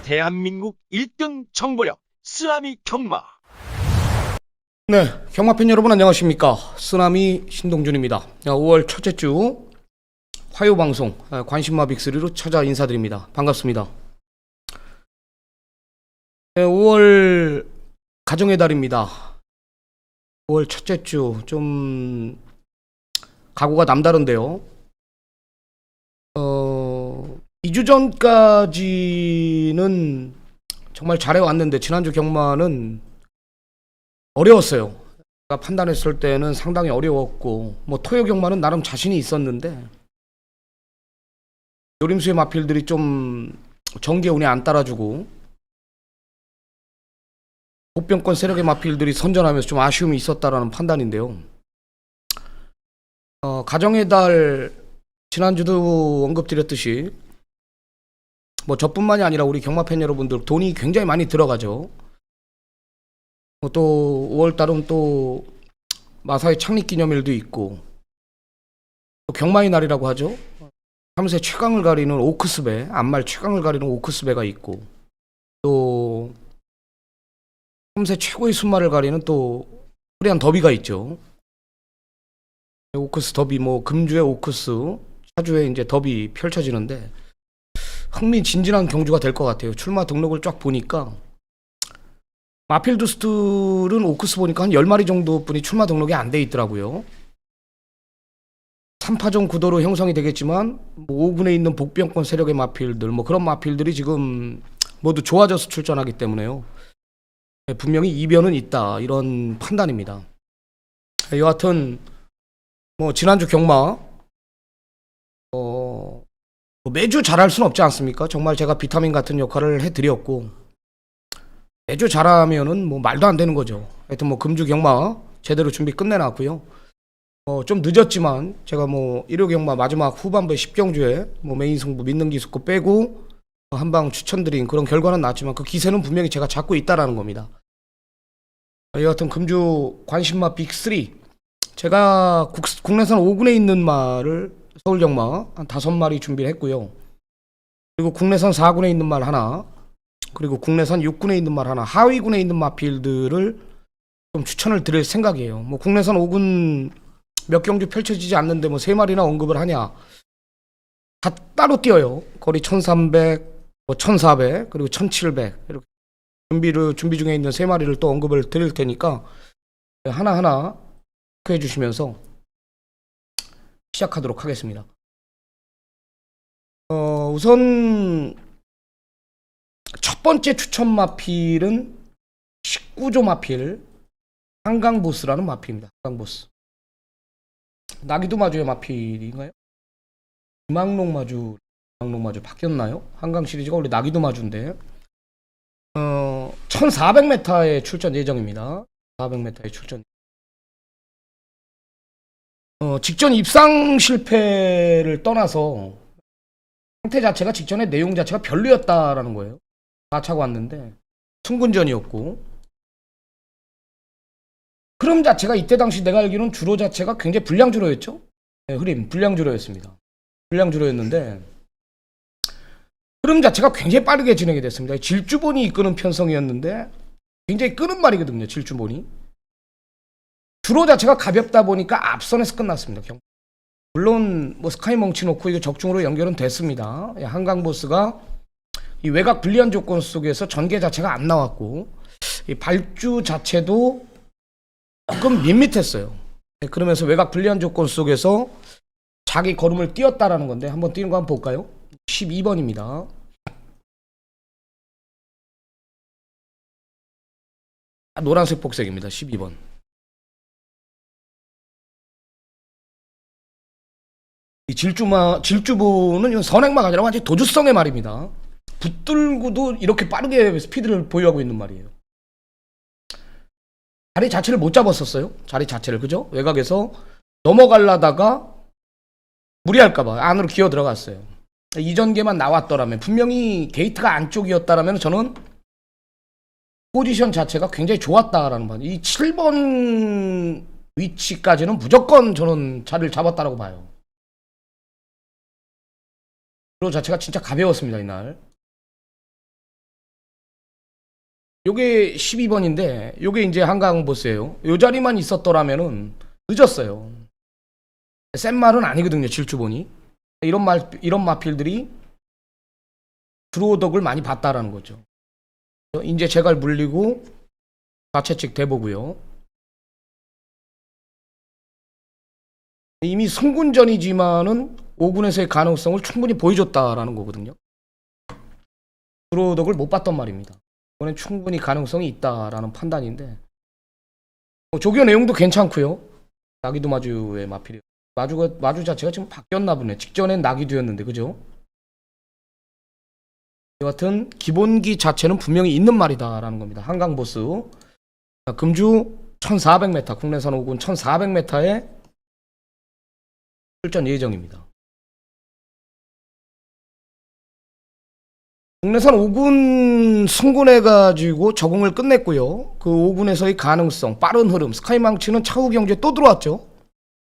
대한민국 1등 정보력 쓰나미 경마. 네, 경마팬 여러분 안녕하십니까. 쓰나미 신동준입니다. 5월 첫째 주 화요방송 관심마 빅3로 찾아 인사드립니다. 반갑습니다. 네, 5월 가정의 달입니다. 5월 첫째 주 좀 각오가 남다른데요. 2주 전까지는 정말 잘해왔는데 지난주 경마는 어려웠어요. 제가 판단했을 때는 상당히 어려웠고 토요 경마는 나름 자신이 있었는데 요림수의 마필들이 좀 정기에 운에 안 따라주고 복병권 세력의 마필들이 선전하면서 좀 아쉬움이 있었다라는 판단인데요. 가정의 달 지난주도 언급드렸듯이 저뿐만이 아니라 우리 경마팬 여러분들 돈이 굉장히 많이 들어가죠. 또 5월달은 또 마사의 창립기념일도 있고 또 경마의 날이라고 하죠. 3세 최강을 가리는 오크스배, 암말 최강을 가리는 오크스배가 있고 또 3세 최고의 순말을 가리는 또 코리안 더비가 있죠. 오크스 더비, 금주의 오크스, 차주의 이제 더비 펼쳐지는데 흥미진진한 경주가 될 것 같아요. 출마 등록을 쫙 보니까 마필드스들은 오크스 보니까 한 10마리 정도뿐이 출마 등록이 안 돼 있더라고요. 3파전 구도로 형성이 되겠지만 5군에 있는 복병권 세력의 마필들 그런 마필들이 지금 모두 좋아져서 출전하기 때문에요. 분명히 이변은 있다 이런 판단입니다. 여하튼 지난주 경마 매주 잘할 수는 없지 않습니까? 정말 제가 비타민 같은 역할을 해드렸고 매주 잘하면은 말도 안 되는 거죠. 하여튼 금주 경마 제대로 준비 끝내놨고요. 좀 늦었지만 제가 일요 경마 마지막 후반부에 10경주에 메인 승부 믿는 기수코 빼고 한방 추천드린 그런 결과는 나왔지만 그 기세는 분명히 제가 잡고 있다라는 겁니다. 여하튼 금주 관심마 빅3 제가 국내산 5군에 있는 말을 서울 경마 한 5마리 준비를 했고요. 그리고 국내산 4군에 있는 말 하나, 그리고 국내산 6군에 있는 말 하나, 하위군에 있는 마필들을 좀 추천을 드릴 생각이에요. 국내산 5군 몇 경주 펼쳐지지 않는데 3마리나 언급을 하냐. 다 따로 뛰어요. 거리 1300, 1400, 그리고 1700 이렇게 준비 중에 있는 3마리를 또 언급을 드릴 테니까 하나하나 체크해 주시면서 시작하도록 하겠습니다. 우선 첫 번째 추천 마필은 19조 마필 한강보스라는 마필입니다. 한강보스. 나기도 마주의 마필인가요? 김학록 마주 바뀌었나요? 한강 시리즈가 원래 나기도 마주인데 1400m의 출전 예정입니다. 400m의 출전. 직전 입상 실패를 떠나서 상태 자체가 직전의 내용 자체가 별로였다라는 거예요. 4차가 왔는데 승군전이었고 흐름 자체가 이때 당시 내가 알기로는 주로 자체가 굉장히 불량주로였죠. 네, 흐름 불량주로였습니다. 불량주로였는데 흐름 자체가 굉장히 빠르게 진행이 됐습니다. 질주본이 이끄는 편성이었는데 굉장히 끄는 말이거든요. 질주본이 주로 자체가 가볍다 보니까 앞선에서 끝났습니다. 물론 스카이 멍치 놓고 이거 적중으로 연결은 됐습니다. 한강보스가 이 외곽 불리한 조건 속에서 전개 자체가 안 나왔고 이 발주 자체도 조금 밋밋했어요. 그러면서 외곽 불리한 조건 속에서 자기 걸음을 띄었다라는 건데 한번 뛰는 거 한번 볼까요? 12번입니다. 노란색 복색입니다. 12번. 이 질주보는 이건 선행마가 아니라 완전히 도주성의 말입니다. 붙들고도 이렇게 빠르게 스피드를 보유하고 있는 말이에요. 자리 자체를 못 잡았었어요. 자리 자체를, 그죠? 외곽에서 넘어가려다가 무리할까봐 안으로 기어 들어갔어요. 이전개만 나왔더라면, 분명히 게이트가 안쪽이었다라면 저는 포지션 자체가 굉장히 좋았다라는 말. 이 7번 위치까지는 무조건 저는 자리를 잡았다라고 봐요. 자체가 진짜 가벼웠습니다. 이날 요게 12번인데 요게 이제 한강 보스예요. 요 자리만 있었더라면은 늦었어요. 센 말은 아니거든요. 질주보니 이런 마필들이 드로우덕을 많이 봤다라는 거죠. 이제 제갈 물리고 좌측 대보고요. 이미 승군전이지만은 5군에서의 가능성을 충분히 보여줬다라는 거거든요. 드로우덕을 못 봤단 말입니다. 이번엔 충분히 가능성이 있다라는 판단인데 조교 내용도 괜찮고요. 나기도 마주의 마필이요. 마주 자체가 지금 바뀌었나 보네. 직전엔 나기도였는데 그죠? 여하튼 기본기 자체는 분명히 있는 말이다라는 겁니다. 한강 보스 금주 1400m 국내산 5군 1400m에 출전 예정입니다. 국내산 5군 승군해가지고 적응을 끝냈고요. 그 5군에서의 가능성, 빠른 흐름, 스카이망치는 차후 경주에 또 들어왔죠.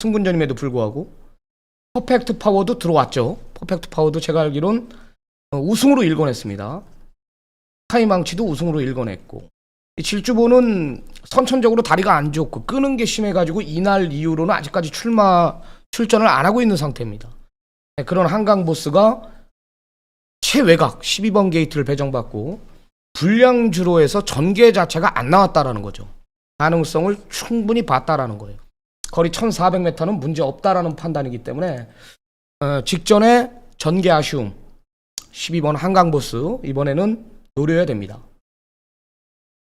승군전임에도 불구하고 퍼펙트 파워도 들어왔죠. 퍼펙트 파워도 제가 알기론 우승으로 일궈냈습니다. 스카이망치도 우승으로 일궈냈고 이 질주보는 선천적으로 다리가 안 좋고 끄는 게 심해가지고 이날 이후로는 아직까지 출전을 안 하고 있는 상태입니다. 그런 한강 보스가 최외곽 12번 게이트를 배정받고 불량주로에서 전개 자체가 안 나왔다라는 거죠. 가능성을 충분히 봤다라는 거예요. 거리 1400m는 문제 없다라는 판단이기 때문에 직전에 전개 아쉬움 12번 한강 보스 이번에는 노려야 됩니다.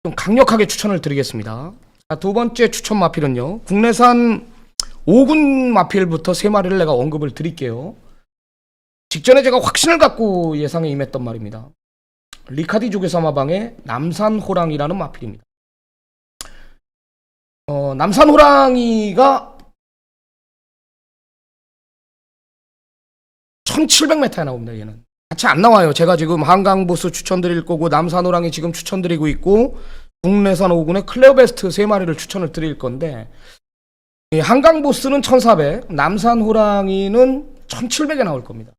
좀 강력하게 추천을 드리겠습니다. 자, 두 번째 추천 마필은요. 국내산 5군 마필부터 3마리를 내가 언급을 드릴게요. 직전에 제가 확신을 갖고 예상에 임했던 말입니다. 리카디 조교사마방의 남산호랑이라는 마필입니다. 남산호랑이가 1700m에 나옵니다. 얘는 같이 안 나와요. 제가 지금 한강보스 추천드릴 거고 남산호랑이 지금 추천드리고 있고 국내산 5군의 클레어베스트 3마리를 추천을 드릴 건데 한강보스는 1400, 남산호랑이는 1700에 나올 겁니다.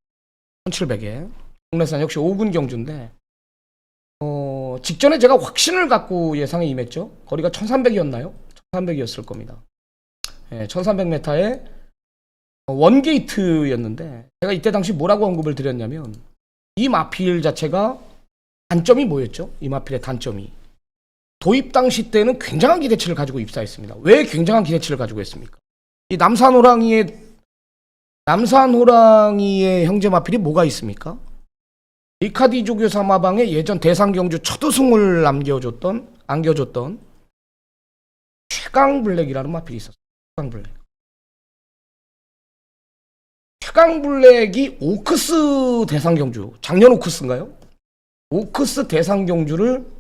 1700에 국내산 역시 5군 경주인데 직전에 제가 확신을 갖고 예상에 임했죠. 거리가 1300이었나요? 1300이었을 겁니다. 1300m에 원게이트였는데 제가 이때 당시 뭐라고 언급을 드렸냐면 이 마필 자체가 단점이 뭐였죠? 이 마필의 단점이 도입 당시 때는 굉장한 기대치를 가지고 입사했습니다. 왜 굉장한 기대치를 가지고 했습니까? 이 남산호랑이의 형제 마필이 뭐가 있습니까? 리카디 조교사마방의 예전 대상경주 첫 우승을 안겨줬던 최강블랙이라는 마필이 있었어요. 최강블랙이 오크스 대상경주, 작년 오크스인가요? 오크스 대상경주를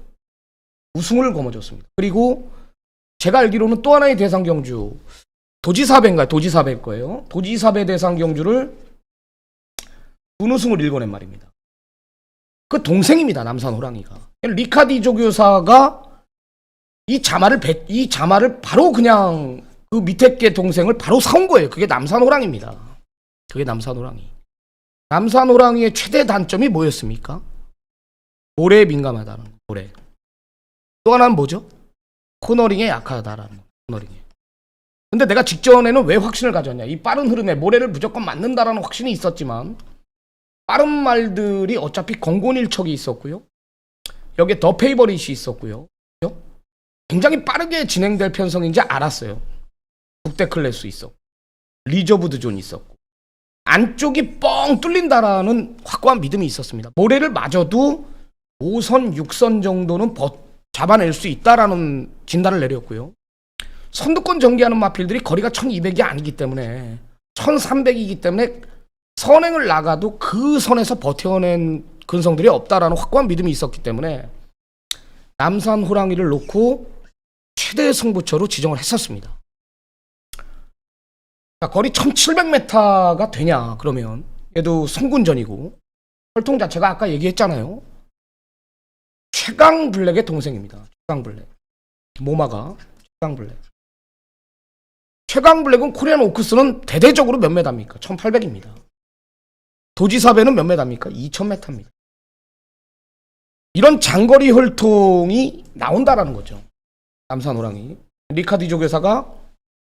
우승을 거머쥐었습니다. 그리고 제가 알기로는 또 하나의 대상경주 도지사배인가요? 도지사배일 거예요. 도지사배 대상경주를 준우승을 일궈낸 말입니다. 그 동생입니다. 남산호랑이가. 리카디 조교사가 이 자마를 바로 그냥 그 밑에 께 동생을 바로 사온 거예요. 그게 남산호랑입니다. 그게 남산호랑이. 남산호랑이의 최대 단점이 뭐였습니까? 모래에 민감하다는 거. 모래. 또 하나는 뭐죠? 코너링에 약하다라는 거. 코너링에. 근데 내가 직전에는 왜 확신을 가졌냐? 이 빠른 흐름에 모래를 무조건 맞는다라는 확신이 있었지만 빠른 말들이 어차피 건곤일척이 있었고요. 여기에 더 페이버릿이 있었고요. 그렇죠? 굉장히 빠르게 진행될 편성인지 알았어요. 국대 클래스 있었고 리저브드 존이 있었고 안쪽이 뻥 뚫린다라는 확고한 믿음이 있었습니다. 모래를 맞아도 5선, 6선 정도는 잡아낼 수 있다라는 진단을 내렸고요. 선두권 전개하는 마필들이 거리가 1200이 아니기 때문에 1300이기 때문에 선행을 나가도 그 선에서 버텨낸 근성들이 없다라는 확고한 믿음이 있었기 때문에 남산 호랑이를 놓고 최대 승부처로 지정을 했었습니다. 자, 거리 1700m가 되냐 그러면 얘도 승군전이고 혈통 자체가 아까 얘기했잖아요. 최강블랙의 동생입니다. 최강블랙 모마가 최강블랙. 최강블랙은 코리안 오크스는 대대적으로 몇 메다입니까? 1800입니다. 도지사배는 몇 메다입니까? 2000m입니다. 이런 장거리 혈통이 나온다라는 거죠. 남산 호랑이. 리카디조 교사가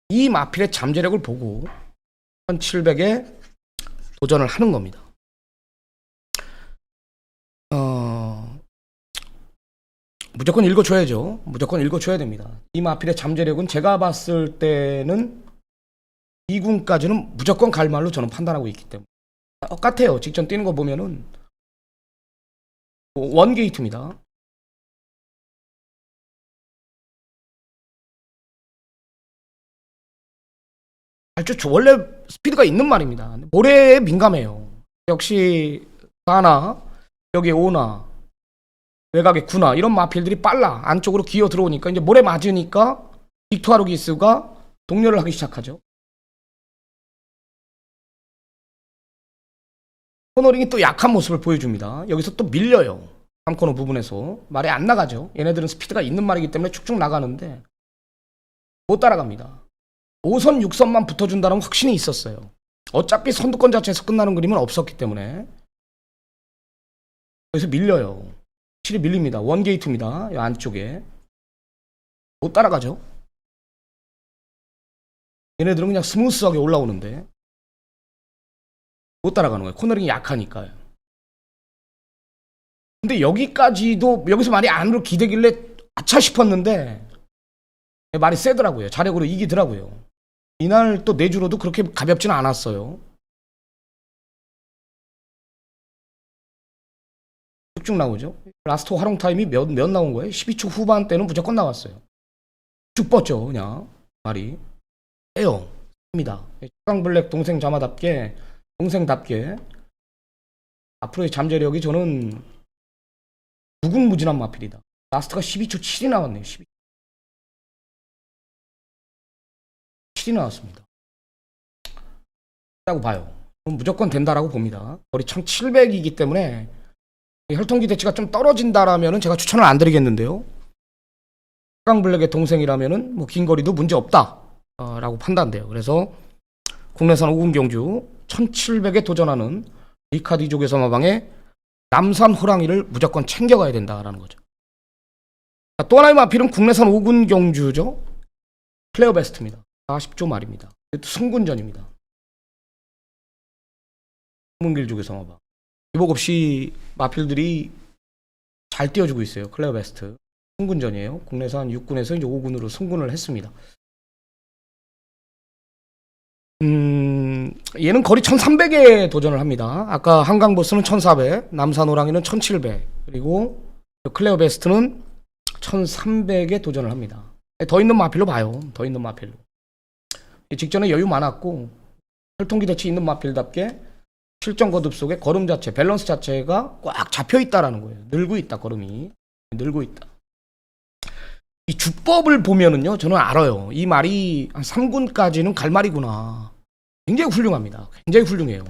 이 마필의 잠재력을 보고 1700에 도전을 하는 겁니다. 무조건 읽어줘야죠. 무조건 읽어줘야 됩니다. 이 마필의 잠재력은 제가 봤을 때는 2군까지는 무조건 갈 말로 저는 판단하고 있기 때문에 똑같아요. 직전 뛰는 거 보면은 원게이트입니다. 아주 원래 스피드가 있는 말입니다. 모래에 민감해요. 역시 4나 여기 5나 외곽에 9나 이런 마필들이 빨라. 안쪽으로 기어 들어오니까 이제 모래 맞으니까 빅토아루기스가 동료를 하기 시작하죠. 코너링이 또 약한 모습을 보여줍니다. 여기서 또 밀려요. 3코너 부분에서 말이 안 나가죠. 얘네들은 스피드가 있는 말이기 때문에 쭉쭉 나가는데 못 따라갑니다. 5선 6선만 붙어준다는 확신이 있었어요. 어차피 선두권 자체에서 끝나는 그림은 없었기 때문에 여기서 밀려요. 확실히 밀립니다. 원게이트입니다. 이 안쪽에 못 따라가죠. 얘네들은 그냥 스무스하게 올라오는데 못 따라가는 거예요. 코너링이 약하니까요. 근데 여기까지도 여기서 말이 안으로 기대길래 아차 싶었는데 말이 세더라고요. 자력으로 이기더라고요. 이날 또 내주로도 그렇게 가볍지는 않았어요. 쭉쭉 나오죠. 라스트 활용 타임이 몇 나온 거예요? 12초 후반 때는 무조건 나왔어요. 쭉 뻗죠 그냥 말이. 해요. 합니다. 최강블랙 동생답게 앞으로의 잠재력이 저는 무궁무진한 마필이다. 라스트가 12초 7이 나왔네요. 7이 나왔습니다. 라고 봐요. 무조건 된다라고 봅니다. 거리 1700이기 때문에 혈통 기대치가 좀 떨어진다라면은 제가 추천을 안 드리겠는데요. 최강블랙의 동생이라면은 뭐 긴 거리도 문제 없다 라고 판단돼요. 그래서 국내산 5군 경주 1700에 도전하는 리카디조 교사마방의 남산 호랑이를 무조건 챙겨가야 된다라는 거죠. 또 하나의 마필은 국내산 5군 경주죠. 플레어 베스트입니다. 40조 말입니다. 승군전입니다. 문길조 교사마방. 기복 없이 마필들이 잘 띄워주고 있어요. 클레어 베스트. 승군전이에요. 국내산 6군에서 이제 5군으로 승군을 했습니다. 얘는 거리 1300에 도전을 합니다. 아까 한강보스는 1400, 남산호랑이는 1700, 그리고 클레어 베스트는 1300에 도전을 합니다. 더 있는 마필로 봐요. 더 있는 마필로. 직전에 여유 많았고 혈통 기대치 있는 마필답게 실전 거듭 속에 걸음 자체, 밸런스 자체가 꽉 잡혀 있다라는 거예요. 늘고 있다, 걸음이. 늘고 있다. 이 주법을 보면은요, 저는 알아요. 이 말이 한 3군까지는 갈 말이구나. 굉장히 훌륭합니다. 굉장히 훌륭해요.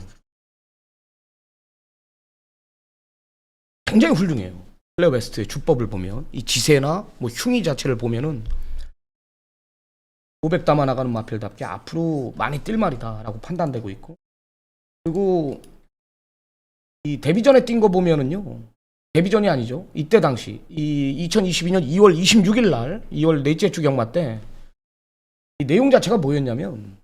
굉장히 훌륭해요. 클레어 베스트의 주법을 보면, 이 지세나 뭐 흉의 자체를 보면은 500 담아 나가는 마필답게 앞으로 많이 뛸 말이다라고 판단되고 있고, 그리고 이 데뷔전에 뛴 거 보면은요, 데뷔전이 아니죠. 이때 당시 이 2022년 2월 26일 날 2월 넷째 주 경마 때 이 내용 자체가 뭐였냐면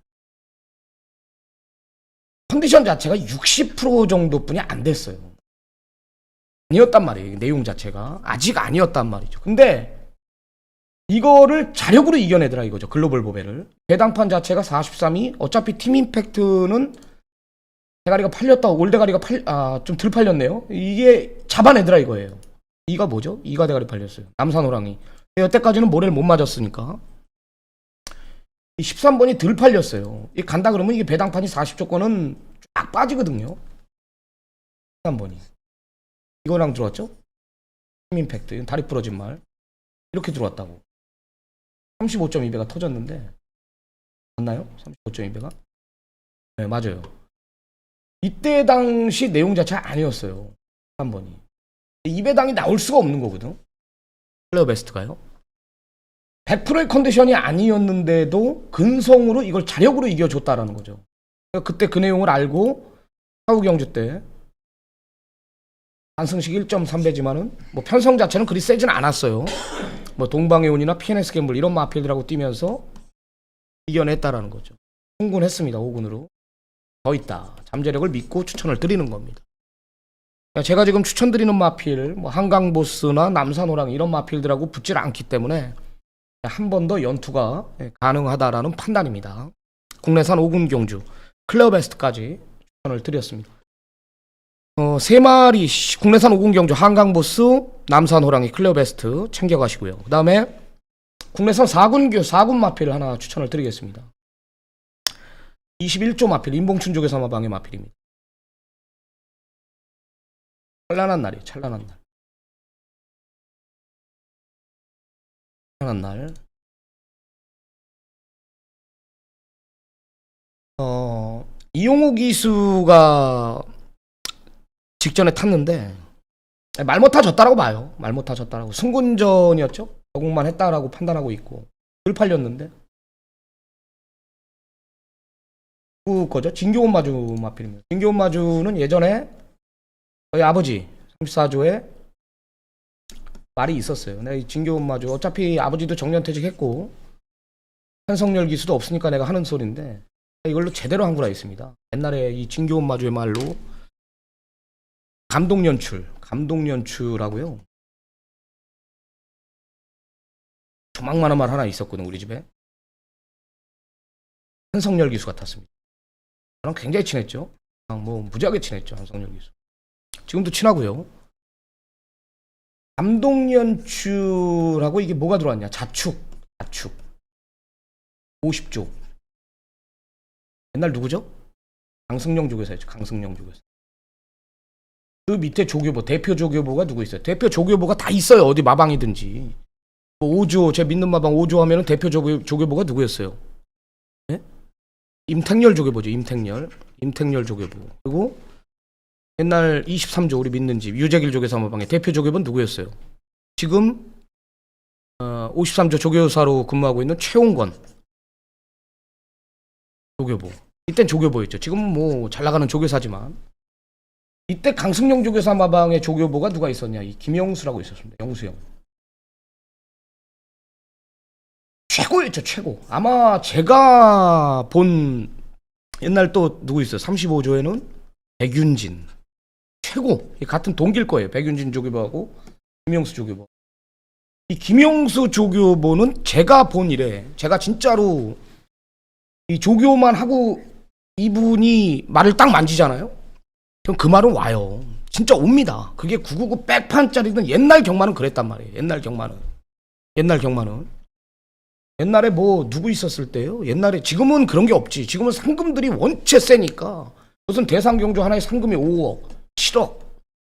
컨디션 자체가 60% 정도뿐이 안 됐어요. 아니었단 말이에요. 내용 자체가 아직 아니었단 말이죠. 근데 이거를 자력으로 이겨내더라 이거죠. 글로벌 보배를. 배당판 자체가 43위. 어차피 팀 임팩트는 대가리가 팔렸다. 올 대가리가 좀 덜 팔렸네요. 이게 잡아내더라 이거예요. 이가 뭐죠? 이가 대가리 팔렸어요. 남산호랑이. 여태까지는 모래를 못 맞았으니까. 이 13번이 덜 팔렸어요. 이 간다 그러면 이게 배당판이 40조권은 쫙 빠지거든요. 13번이. 이거랑 들어왔죠? 팀 임팩트. 이건 다리 부러진 말. 이렇게 들어왔다고. 35.2배가 터졌는데. 맞나요? 35.2배가? 네, 맞아요. 이때 당시 내용 자체가 아니었어요. 3번이. 2배당이 나올 수가 없는 거거든. 클레어 베스트가요. 100%의 컨디션이 아니었는데도 근성으로 이걸 자력으로 이겨줬다라는 거죠. 그때 그 내용을 알고 사후경주 때 반승식 1.3배지만은 뭐 편성 자체는 그리 세진 않았어요. 뭐 동방해운이나 PNS 갬블 이런 마필들하고 뛰면서 이겨냈다라는 거죠. 충분했습니다. 5군으로. 더 있다. 잠재력을 믿고 추천을 드리는 겁니다. 제가 지금 추천드리는 마필, 뭐 한강보스나 남산호랑 이런 마필들하고 붙질 않기 때문에 한 번 더 연투가 가능하다라는 판단입니다. 국내산 5군 경주, 클레어 베스트까지 추천을 드렸습니다. 3마리 국내산 5군 경주, 한강보스, 남산호랑이, 클레어 베스트 챙겨가시고요. 그 다음에 국내산 4군 마필을 하나 추천을 드리겠습니다. 21조 마필, 임봉춘 조교사 마방의 마필입니다. 찬란한 날이에요. 찬란한 날. 찬란한 날. 이용호 기수가 직전에 탔는데 말 못하 졌다라고 봐요. 말 못하 졌다라고. 승군전이었죠. 적응만 했다라고 판단하고 있고 늘 팔렸는데 그거죠. 진교원 마주 마필입니다. 진교원 마주는 예전에 저희 아버지 34조에 말이 있었어요. 내가 이 진교원 마주 어차피 아버지도 정년퇴직했고 한성열 기수도 없으니까 내가 하는 소리인데 이걸로 제대로 한 거라 있습니다. 옛날에 이 진교원 마주의 말로 감동연출하고요. 조망만한 말 하나 있었거든 우리 집에. 한성열 기수 같았습니다. 저랑 굉장히 친했죠. 뭐 무지하게 친했죠 한성열 기수. 지금도 친하고요. 감동연출하고 이게 뭐가 들어왔냐? 자축 50조. 옛날 누구죠? 강승용 조교사였죠. 강승용 조교사. 그 밑에 조교보, 대표 조교보가 누구 있어요? 대표 조교보가 다 있어요. 어디 마방이든지. 뭐 5조, 제 믿는 마방 5조 하면은 대표 조교보가 누구였어요? 네? 임택열 조교보죠. 임택열 조교보. 그리고 옛날 23조 우리 믿는 집 유재길 조교사 마방의 대표 조교보는 누구였어요? 지금 53조 조교사로 근무하고 있는 최홍건 조교보. 이땐 조교보였죠. 지금은 뭐 잘나가는 조교사지만 이때 강승용 조교사 마방의 조교보가 누가 있었냐? 이 김영수라고 있었습니다. 영수형. 최고였죠. 최고. 아마 제가 본 옛날 또 누구 있어요? 35조에는 백윤진. 최고. 같은 동기일 거예요. 백윤진 조교보하고 김영수 조교보. 이 김영수 조교보는 제가 본 이래. 제가 진짜로 이 조교만 하고 이분이 말을 딱 만지잖아요. 그럼 그 말은 와요. 진짜 옵니다. 그게 999 백판짜리는 옛날 경마는 그랬단 말이에요. 옛날 경마는. 옛날에 뭐 누구 있었을 때요? 옛날에 지금은 그런 게 없지. 지금은 상금들이 원체 세니까 무슨 대상경주 하나에 상금이 5억, 7억.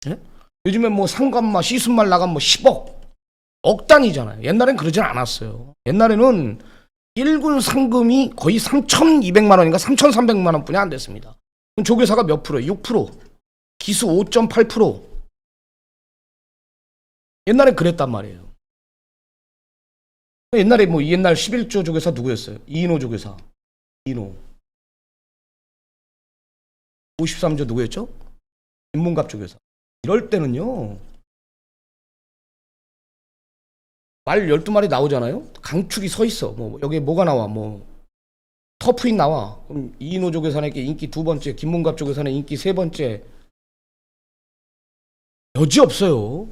예? 요즘에 뭐 상관마 시순말 나가면 뭐 10억. 억 단위잖아요. 옛날엔 그러진 않았어요. 옛날에는 1군 상금이 거의 3,200만 원인가 3,300만 원뿐이 안 됐습니다. 그럼 조교사가 몇 프로예요? 6%. 기수 5.8%. 옛날엔 그랬단 말이에요. 옛날에 뭐 옛날 11조 조교사 누구였어요? 이인호 조교사. 이인호. 53조 누구였죠? 인문갑 조교사. 이럴 때는요. 말 12마리 나오잖아요. 강축이 서 있어. 뭐 여기에 뭐가 나와? 뭐 터프인 나와. 그럼 이인호 조교사에게 인기 2번째, 김문갑 조교사는 인기 3번째. 여지 없어요.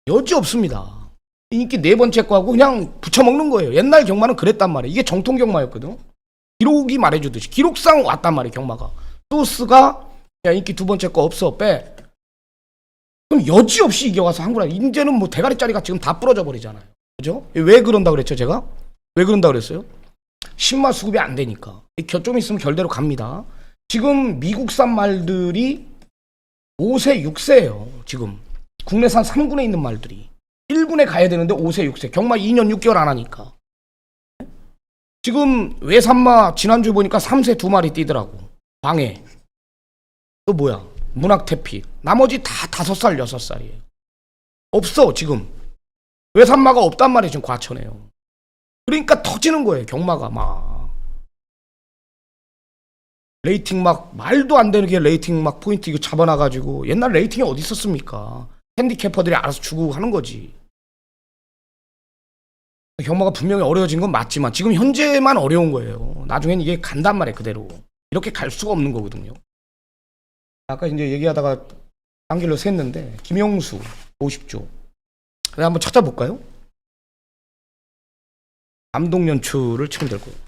여지 없습니다. 인기 4번째 거하고 그냥 붙여먹는 거예요. 옛날 경마는 그랬단 말이에요. 이게 정통 경마였거든. 기록이 말해주듯이 기록상 왔단 말이에요. 경마가. 소스가 야 인기 2번째 거 없어 빼. 그럼 여지없이 이겨가서 한 거라. 이제는 뭐 대가리짜리가 지금 다 부러져 버리잖아요. 그죠? 왜 그런다 그랬죠 제가? 왜 그런다 그랬어요? 신마 수급이 안 되니까. 좀 있으면 결대로 갑니다. 지금 미국산 말들이 5세 6세예요. 지금 국내산 3군에 있는 말들이 1군에 가야 되는데 5세 6세. 경마 2년 6개월 안 하니까. 지금 외산마 지난주에 보니까 3세 2마리 뛰더라고. 방해. 또 뭐야? 문학태피. 나머지 다 5살 6살이에요. 없어 지금. 외산마가 없단 말이에요. 지금 과천에요. 그러니까 터지는 거예요. 경마가 막. 레이팅 막 말도 안 되는 게 레이팅 막 포인트 이거 잡아놔가지고 옛날 레이팅이 어디 있었습니까? 핸디캐퍼들이 알아서 주고 하는 거지. 경마가 분명히 어려워진 건 맞지만 지금 현재만 어려운 거예요. 나중엔 이게 간단 말이에요 그대로. 이렇게 갈 수가 없는 거거든요. 아까 이제 얘기하다가 딴 길로 샜는데 김영수 50조. 한번 찾아볼까요? 감독 연출을 치면 될 거예요.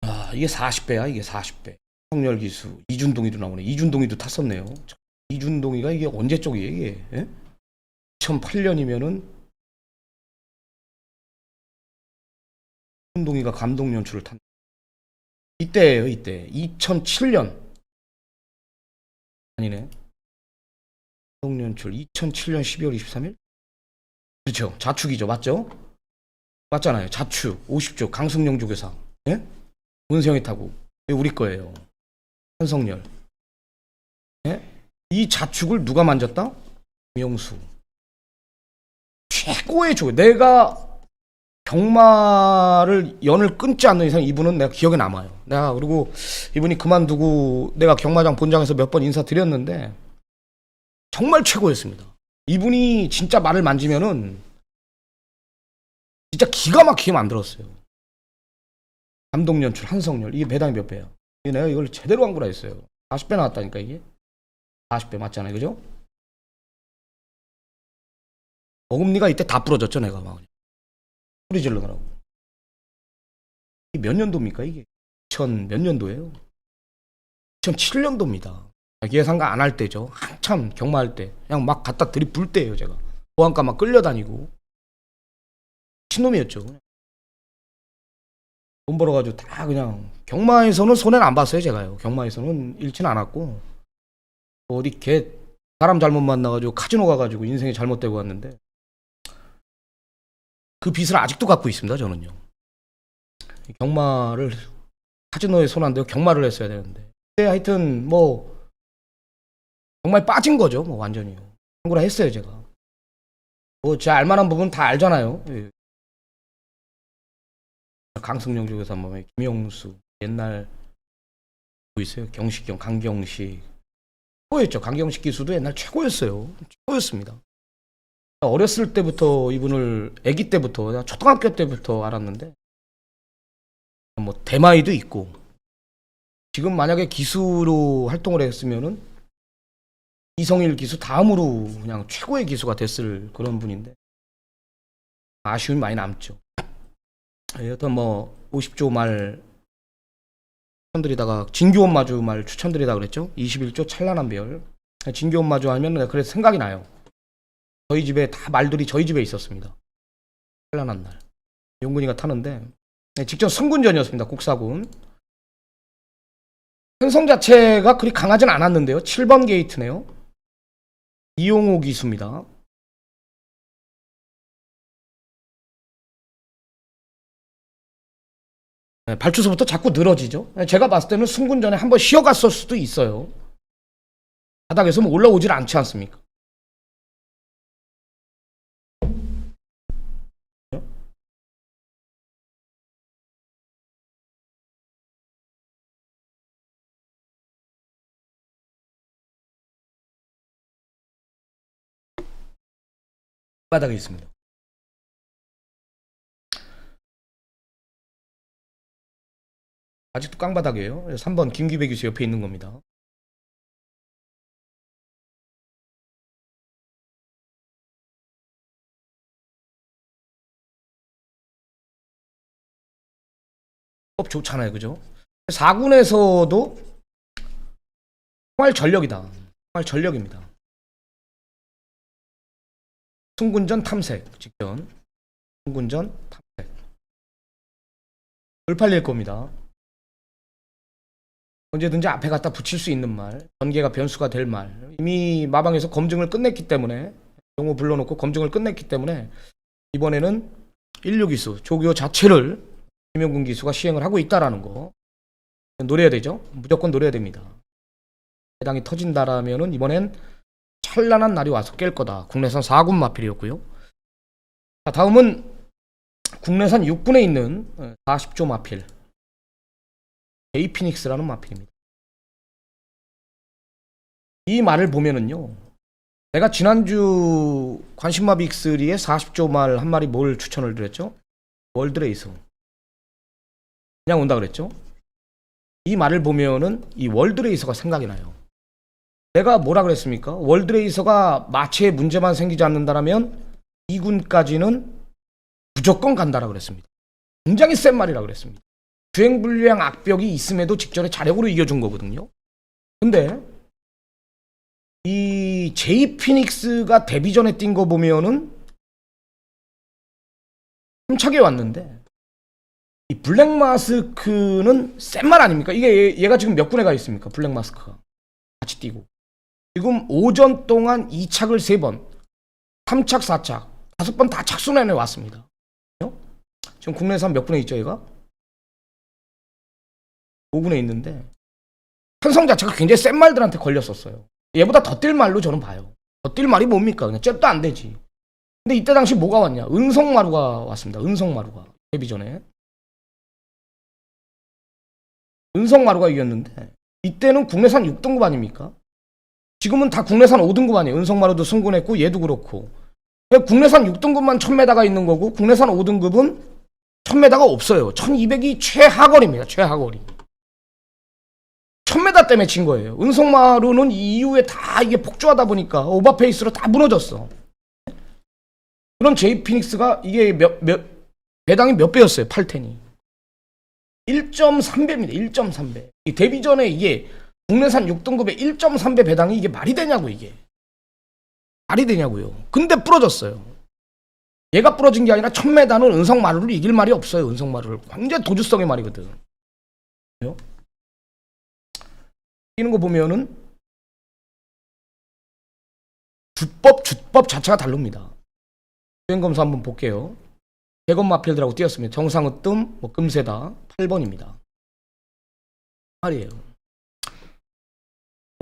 아, 이게 40배야, 이게 40배. 성렬 기수, 이준동이도 나오네. 이준동이도 탔었네요. 이준동이가 이게 언제 쪽이에요, 이게? 예? 2008년이면은 이준동이가 감독 연출을 탄. 이때예요, 이때. 2007년. 아니네. 감독 연출 2007년 12월 23일? 그렇죠. 자축이죠, 맞죠? 맞잖아요. 자축 50조 강승용 조교사. 예? 문세영이 타고. 이게 우리 거예요. 한성열. 예? 이 자축을 누가 만졌다? 김영수. 최고의 조. 내가 경마를 연을 끊지 않는 이상 이분은 내가 기억에 남아요. 내가 그리고 이분이 그만두고 내가 경마장 본장에서 몇 번 인사드렸는데 정말 최고였습니다. 이분이 진짜 말을 만지면은 진짜 기가 막히게 만들었어요. 감독 연출 한성열. 이게 배당이 몇 배야? 이게 내가 이걸 제대로 한 거라 했어요. 40배 나왔다니까 이게. 40배 맞잖아요, 그죠? 어금니가 이때 다 부러졌죠, 내가 막 소리 질러느라고. 이게 몇 년도입니까 이게? 2000 몇 년도예요? 2007년도입니다. 예상가 안 할 때죠. 한참 경마할 때 그냥 막 갖다 들이불 때예요. 제가 보안과 막 끌려다니고 신놈이었죠. 그냥. 돈 벌어가지고 다 그냥 경마에서는 손해는 안 봤어요. 제가요. 경마에서는 잃지는 않았고 어디 개 사람 잘못 만나가지고 카지노 가가지고 인생이 잘못되고 왔는데 그 빚을 아직도 갖고 있습니다. 저는요. 경마를 카지노에 손 안 대고 경마를 했어야 되는데 근데 하여튼 뭐 정말 빠진 거죠. 뭐 완전히요. 한구라 했어요 제가. 뭐 제 알만한 부분 다 알잖아요. 예. 강승용 쪽에서 뭐 김영수 옛날 뭐 있어요. 경식경 강경식 최고였죠. 강경식 기수도 옛날 최고였어요. 최고였습니다. 어렸을 때부터 이분을 아기 때부터 초등학교 때부터 알았는데 뭐 대마이도 있고 지금 만약에 기수로 활동을 했으면은 이성일 기수 다음으로 그냥 최고의 기수가 됐을 그런 분인데 아쉬움이 많이 남죠. 여튼 뭐 50조 말 추천드리다가 진교원 마주 말 추천드리다 그랬죠. 21조 찬란한 별. 진교원 마주 하면 그래서 생각이 나요. 저희 집에 다 말들이 저희 집에 있었습니다. 찬란한 날. 용근이가 타는데 직접 승군전이었습니다. 국사군. 편성 자체가 그리 강하진 않았는데요. 7번 게이트네요. 이용호 기수입니다. 발주소부터 자꾸 늘어지죠. 제가 봤을 때는 승군전에 한번 쉬어갔을 수도 있어요. 바닥에서 뭐 올라오질 않지 않습니까? 바닥에 있습니다. 아직도 깡바닥이에요. 3번 김기배 기수 옆에 있는 겁니다. 좋잖아요. 그죠? 4군에서도 정말 전력이다. 정말 전력입니다. 승군전 탐색 직전. 승군전 탐색. 돌팔릴 겁니다. 언제든지 앞에 갖다 붙일 수 있는 말, 전개가 변수가 될 말. 이미 마방에서 검증을 끝냈기 때문에 용어 불러놓고 검증을 끝냈기 때문에 이번에는 16기수 조교 자체를 김영근 기수가 시행을 하고 있다라는 거 노려야 되죠. 무조건 노려야 됩니다. 해당이 터진다라면은 이번엔 찬란한 날이 와서 깰 거다. 국내산 4군 마필이었고요. 자, 다음은 국내산 6군에 있는 40조 마필 제이피닉스라는 마필입니다. 이 말을 보면은요, 내가 지난주 관심마 빅3의 40조 말 한 마리 뭘 추천을 드렸죠? 월드레이서. 그냥 온다 그랬죠? 이 말을 보면은 이 월드레이서가 생각이 나요. 내가 뭐라 그랬습니까? 월드레이서가 마체에 문제만 생기지 않는다면 2군까지는 무조건 간다라 그랬습니다. 굉장히 센 말이라 그랬습니다. 주행불량 악벽이 있음에도 직전에 자력으로 이겨준 거거든요. 근데 이 제이 피닉스가 데뷔전에 뛴 거 보면은 힘차게 왔는데 이 블랙마스크는 센 말 아닙니까? 이게 얘가 지금 몇 군에 가 있습니까? 블랙마스크가 같이 뛰고 지금 오전 동안 2착을 3번 3착 4착 5번 다 착순환에 왔습니다. 지금 국내에서 몇 군에 있죠 얘가? 5군에 있는데 편성 자체가 굉장히 센 말들한테 걸렸었어요. 얘보다 더 뛸 말로 저는 봐요. 더 뛸 말이 뭡니까? 그냥 잽도 안 되지. 근데 이때 당시 뭐가 왔냐? 은성마루가 왔습니다. 은성마루가 데뷔 전에 은성마루가 이겼는데 이때는 국내산 6등급 아닙니까? 지금은 다 국내산 5등급 아니에요. 은성마루도 승군했고 얘도 그렇고 국내산 6등급만 1000m가 있는 거고 국내산 5등급은 1000m가 없어요. 1200이 최하거리입니다. 최하거리. 1000m 때문에 진 거예요. 은성마루는 이 이후에 다 이게 폭주하다 보니까 오버페이스로 다 무너졌어. 그런 제이 피닉스가 이게 배당이 몇 배였어요? 8텐이 1.3배입니다. 1.3배. 이 데뷔 전에 이게 국내산 6등급의 1.3배 배당이 이게 말이 되냐고. 이게 말이 되냐고요. 근데 부러졌어요. 얘가 부러진 게 아니라 1000m는 은성마루를 이길 말이 없어요. 은성마루를 굉장히 도주성의 말이거든. 뛰는 거 보면은 주법 자체가 다릅니다. 주행검사 한번 볼게요. 대검 마필들하고 뛰었습니다. 정상으뜸, 금세다 8번입니다. 말이에요.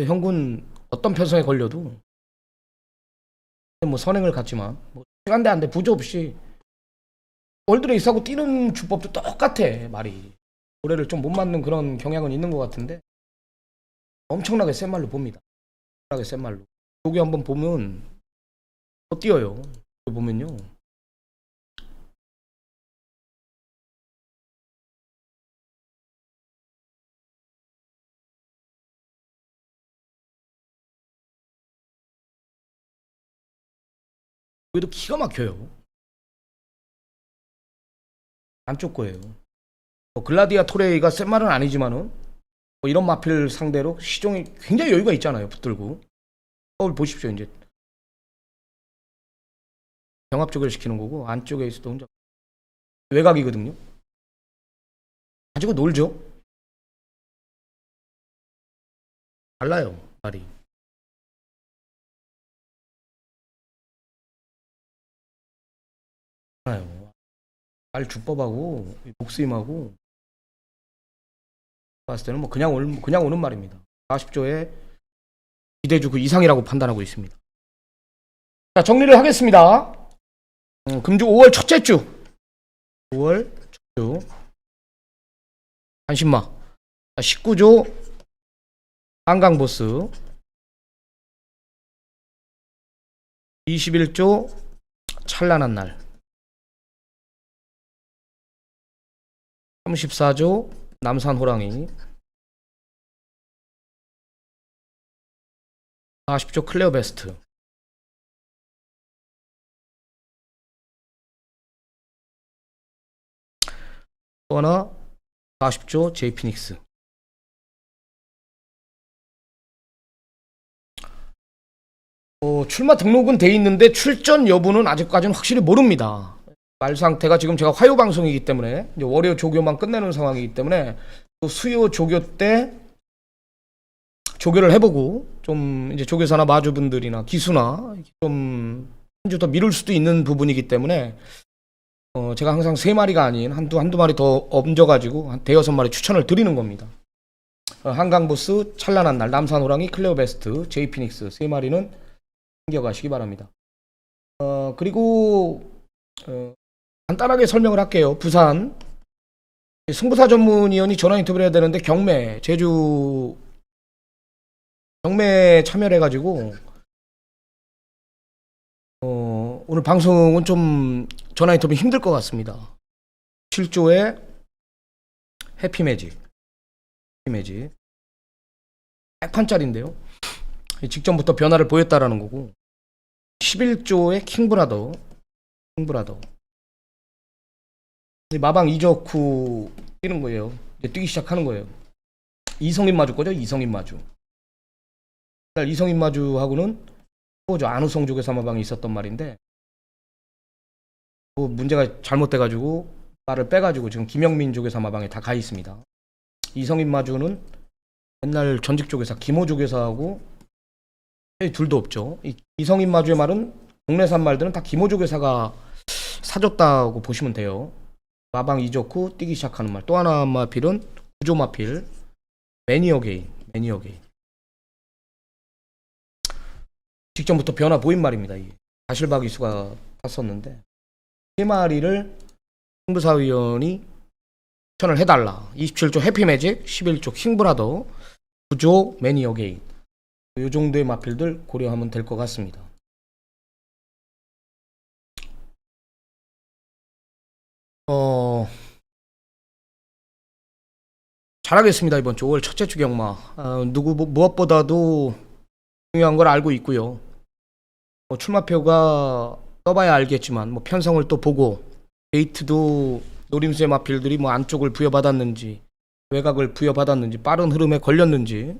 형군 어떤 편성에 걸려도 선행을 갔지만 시간대 안돼 부조 없이 월드레이스하고 뛰는 주법도 똑같아. 말이 노래를 좀 못 맞는 그런 경향은 있는 것 같은데 엄청나게 센 말로 봅니다. 엄청나게 센 말로. 여기 한번 보면 뛰어요. 보면요. 여기도 기가 막혀요. 안쪽 거예요. 글라디아 토레이가 센 말은 아니지만은 이런 마필 상대로 시종이 굉장히 여유가 있잖아요. 붙들고. 보십시오. 이제 병합 조결시키는 거고 안쪽에 있어도 혼자 외곽이거든요. 가지고 놀죠. 달라요. 말이. 말 주법하고 목수임하고 봤을 때는 그냥 오는 말입니다. 40조의 기대주 그 이상이라고 판단하고 있습니다. 자, 정리를 하겠습니다. 금주 5월 첫째 주 5월 첫 주 관심마 19조 한강보스 21조 찬란한 날 34조 남산 호랑이 40조 클레어 베스트 또 하나 40조 제이 피닉스. 출마 등록은 돼 있는데 출전 여부는 아직까지는 확실히 모릅니다. 말 상태가 지금 제가 화요 방송이기 때문에 이제 월요 조교만 끝내는 상황이기 때문에 또 수요 조교 때 조교를 해보고 좀 이제 조교사나 마주분들이나 기수나 좀 한 주 더 미룰 수도 있는 부분이기 때문에 제가 항상 3마리가 아닌 한두 마리 더 얹어가지고 한 5-6마리 추천을 드리는 겁니다. 한강보스, 찬란한 날, 남산호랑이, 클레어 베스트, 제이 피닉스 3마리는 챙겨가시기 바랍니다. 그리고 간단하게 설명을 할게요. 부산 승부사 전문위원이 전화 인터뷰를 해야 되는데 제주 경매 참여를 해가지고 오늘 방송은 좀 전화 인터뷰 힘들 것 같습니다. 7조의 해피매직 100판짜리인데요. 직전부터 변화를 보였다라는 거고, 11조의 킹브라더 마방 이적 후 뛰는 거예요. 이제 뛰기 시작하는 거예요. 이성인 마주 거죠. 이성인 마주하고는 안우성 쪽에서 마방이 있었던 말인데, 문제가 잘못돼가지고 말을 빼가지고 지금 김영민 쪽에서 마방에 다 가 있습니다. 이성인 마주는 옛날 전직 쪽에서 김호 쪽에서하고 둘도 없죠. 이성인 마주의 말은 국내산 말들은 다 김호 쪽에서가 사줬다고 보시면 돼요. 마방 이적 후 뛰기 시작하는 말. 또 하나 마필은 구조 마필 매니어게인. 직전부터 변화 보인 말입니다. 이 가실박이수가 탔었는데 3마리를 승부사위원이 추천을 해달라. 27조 해피매직, 11조 킹브라더, 9조 매니어게인. 이 정도의 마필들 고려하면 될 것 같습니다. 잘하겠습니다. 이번 주 5월 첫째 주 경마. 무엇보다도 중요한 걸 알고 있고요. 출마표가 떠봐야 알겠지만 편성을 또 보고 데이트도 노림수의 마필들이 안쪽을 부여받았는지 외곽을 부여받았는지 빠른 흐름에 걸렸는지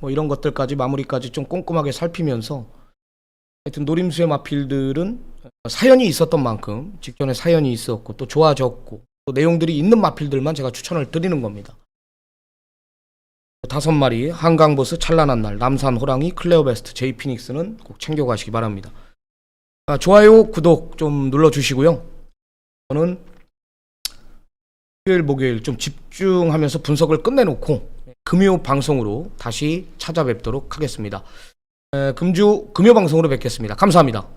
이런 것들까지 마무리까지 좀 꼼꼼하게 살피면서 하여튼 노림수의 마필들은 사연이 있었던 만큼 직전에 사연이 있었고 또 좋아졌고 또 내용들이 있는 마필들만 제가 추천을 드리는 겁니다. 5마리 한강보스 찬란한 날, 남산 호랑이, 클레어베스트, 제이피닉스는 꼭 챙겨가시기 바랍니다. 좋아요, 구독 좀 눌러주시고요. 저는 수요일, 목요일 좀 집중하면서 분석을 끝내놓고 금요 방송으로 다시 찾아뵙도록 하겠습니다. 금요 방송으로 뵙겠습니다. 감사합니다.